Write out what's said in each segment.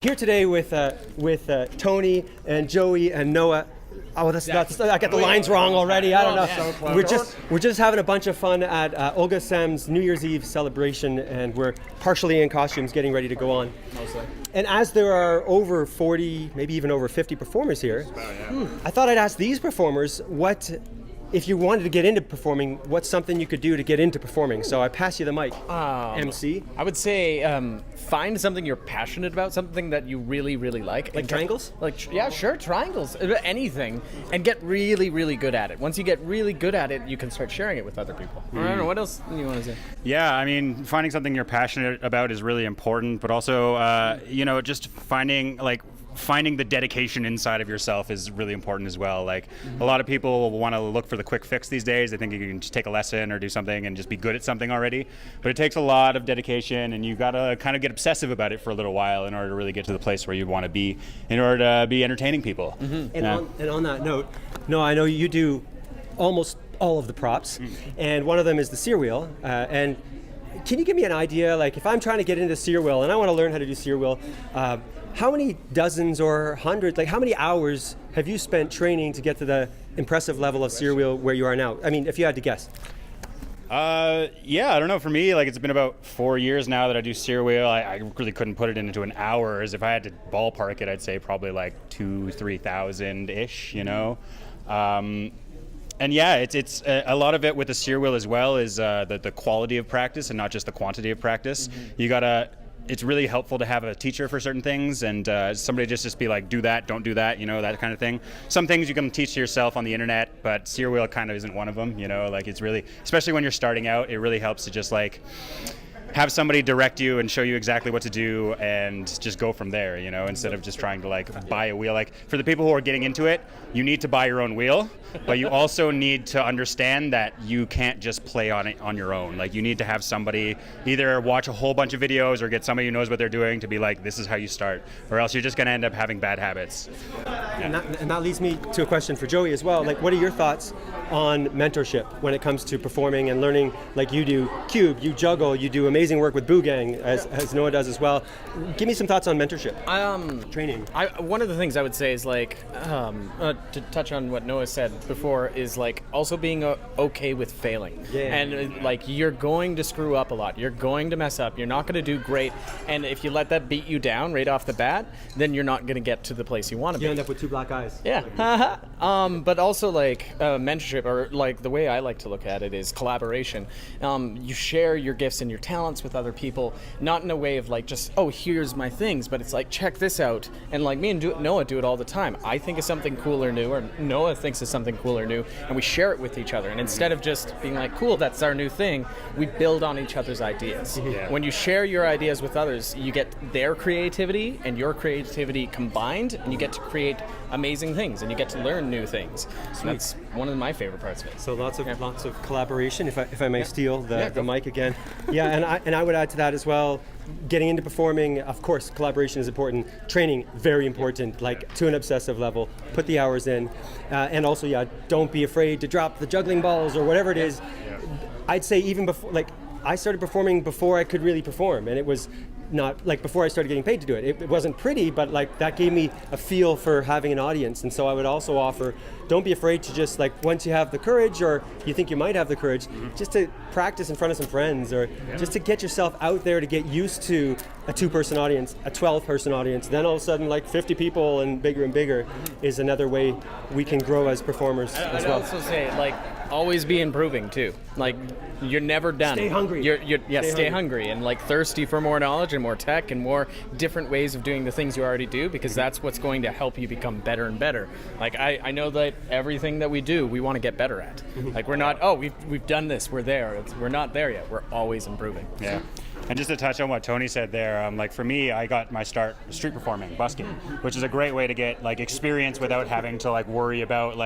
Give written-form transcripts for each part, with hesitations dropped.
Here today with Tony and Joey and Noah. Oh, I got the lines wrong already. I don't know. We're just having a bunch of fun at Olga Sam's New Year's Eve celebration, and we're partially in costumes, getting ready to go on. Mostly. And as there are over 40, maybe even over 50 performers here, I thought I'd ask these performers what. If you wanted to get into performing, what's something you could do to get into performing? So I pass you the mic, MC. I would say find something you're passionate about, something that you really, really like. Like triangles? Yeah, sure, triangles, anything, and get really, really good at it. Once you get really good at it, you can start sharing it with other people. I don't know, what else do you want to say? Yeah, I mean, finding something you're passionate about is really important, but also, just finding the dedication inside of yourself is really important as well. Like a lot of people want to look for the quick fix these days. They think you can just take a lesson or do something and just be good at something already. But it takes a lot of dedication, and you got to kind of get obsessive about it for a little while in order to really get to the place where you want to be in order to be entertaining people. Mm-hmm. And on that note, no, I know you do almost all of the props, and one of them is the sear wheel. And can you give me an idea, like if I'm trying to get into sear wheel and I want to learn how to do sear wheel, how many dozens or hundreds, like how many hours have you spent training to get to the impressive level of sear wheel where you are now? I mean, if you had to guess. I don't know. For me, it's been about 4 years now that I do sear wheel. I really couldn't put it into an hours. If I had to ballpark it, I'd say probably 2,000-3,000-ish, And yeah, it's a lot of it with the sear wheel as well is the quality of practice and not just the quantity of practice. Mm-hmm. It's really helpful to have a teacher for certain things, and somebody just be like, do that, don't do that, that kind of thing. Some things you can teach to yourself on the internet, but sear wheel kind of isn't one of them. It's really, especially when you're starting out, it really helps to just have somebody direct you and show you exactly what to do and just go from there, instead of just trying to buy a wheel. For the people who are getting into it, you need to buy your own wheel, but you also need to understand that you can't just play on it on your own. You need to have somebody either watch a whole bunch of videos or get somebody who knows what they're doing to be this is how you start, or else you're just going to end up having bad habits. Yeah. And that leads me to a question for Joey as well. What are your thoughts on mentorship when it comes to performing and learning? You do Cube, you juggle, you do amazing work with Boo Gang, as Noah does as well. Give me some thoughts on mentorship. Training. One of the things I would say is to touch on what Noah said before is also being okay with failing. Yeah. And you're going to screw up a lot. You're going to mess up. You're not going to do great. And if you let that beat you down right off the bat, then you're not going to get to the place you want to be. You end up with two black eyes. Yeah. But also mentorship, or the way I like to look at it is collaboration. You share your gifts and your talents with other people, not in a way of just, oh, here's my things, but it's check this out. And me and Noah do it all the time. I think of something cool or new, or Noah thinks of something cool or new, and we share it with each other. And instead of just being cool, that's our new thing, we build on each other's ideas. Yeah. When you share your ideas with others, you get their creativity and your creativity combined, and you get to create amazing things, and you get to learn new things. And that's one of my favorite parts of it. So lots of collaboration, if I may steal the mic again. Yeah, and I would add to that as well. Getting into performing, of course, collaboration is important. Training, very important, to an obsessive level. Put the hours in. And also, don't be afraid to drop the juggling balls or whatever it is. Yeah. I'd say even before, I started performing before I could really perform. And it was not, before I started getting paid to do it. It wasn't pretty, but that gave me a feel for having an audience. And so I would also offer, don't be afraid to just, once you have the courage, or you think you might have the courage, just to practice in front of some friends, or just to get yourself out there to get used to a 2-person audience, a 12-person audience. Then all of a sudden, 50 people and bigger is another way we can grow as performers as well. I'd also say, always be improving too. You're never done. Stay hungry. Stay hungry and thirsty for more knowledge and more tech and more different ways of doing the things you already do, because that's what's going to help you become better and better. I know that everything that we do, we want to get better at. We're not, we've done this, we're there. We're not there yet. We're always improving. Yeah. And just to touch on what Tony said there, for me, I got my start street performing, busking, which is a great way to get experience without having to worry about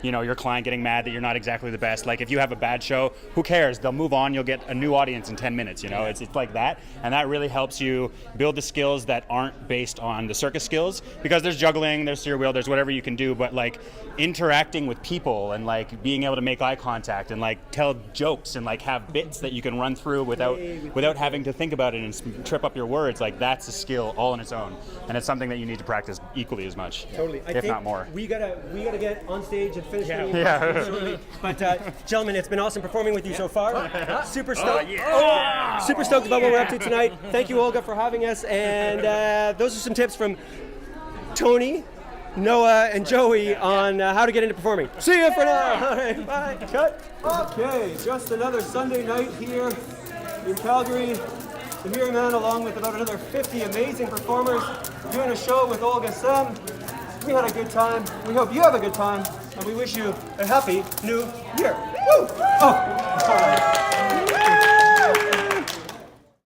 your client getting mad that you're not exactly the best. If you have a bad show, who cares? They'll move on. You'll get a new audience in 10 minutes. It's like that, and that really helps you build the skills that aren't based on the circus skills, because there's juggling, there's steer wheel, there's whatever you can do, but interacting with people and being able to make eye contact and tell jokes and have bits that you can run through without having to think about it and trip up your words, like that's a skill all on its own, and it's something that you need to practice equally as much, Totally, if not more. We gotta get on stage and finish. Yeah. But gentlemen, it's been awesome performing with you so far. Super stoked. Super stoked about what we're up to tonight. Thank you, Olga, for having us. And those are some tips from Tony, Noah, and Joey on how to get into performing. See you for now. All right, bye. Cut. Okay, just another Sunday night here in Calgary. The Mirror Man, along with about another 50 amazing performers, doing a show with Olga Sem. We had a good time. We hope you have a good time, and we wish you a happy new year. Woo! Oh, sorry.